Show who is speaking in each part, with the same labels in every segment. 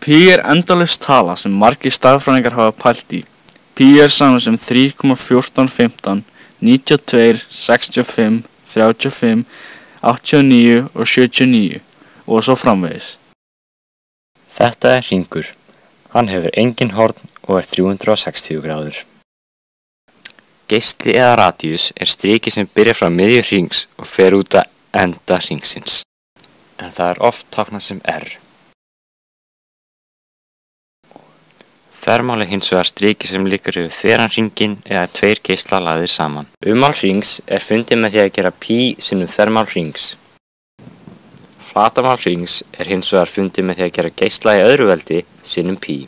Speaker 1: Pi er endalaus tala sem margir stærðfræðingar hafa pælt í. Pi er saman sem 3,1415, 92, 65, 35, 89 og 79 og svo framvegis.
Speaker 2: Þetta er hringur. Hann hefur engin horn og er 360 gráður. Geisli eða radíus er striki sem byrjar frá miðju hrings og fer út að enda hringsins, en það er oft táknað sem R. Þvermál er hins vegar striki sem liggur yfir þveran hringinn eða tveir geislar lagðir saman. Ummál hrings er fundið með því að gera pi sinnum þvermál hrings. Flatarmál hrings er hins vegar fundið með því að gera geisla í öðru veldi sinnum pi.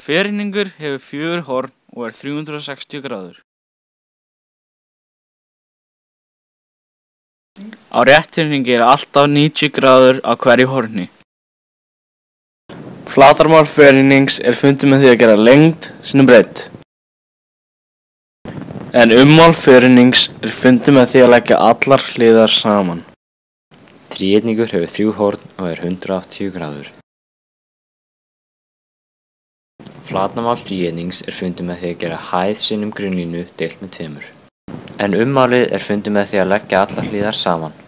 Speaker 1: Ferhyrningur hefur 4 horn og er 360 gráður. Á rétthyrningi er alltaf 90 gráður á hverju horni. Flatarmál ferhyrnings er fundið með því að gera lengd sinnum breidd. En ummál ferhyrnings er fundið með því að leggja allar hliðar saman.
Speaker 2: Þríhyrningur hefur 3 horn og er 180 gráður. Flatarmál þríhyrnings er fundið með því að gera hæð sinnum grunnlínu deilt með 2. En ummálið er fundið með því að leggja allar hliðar saman.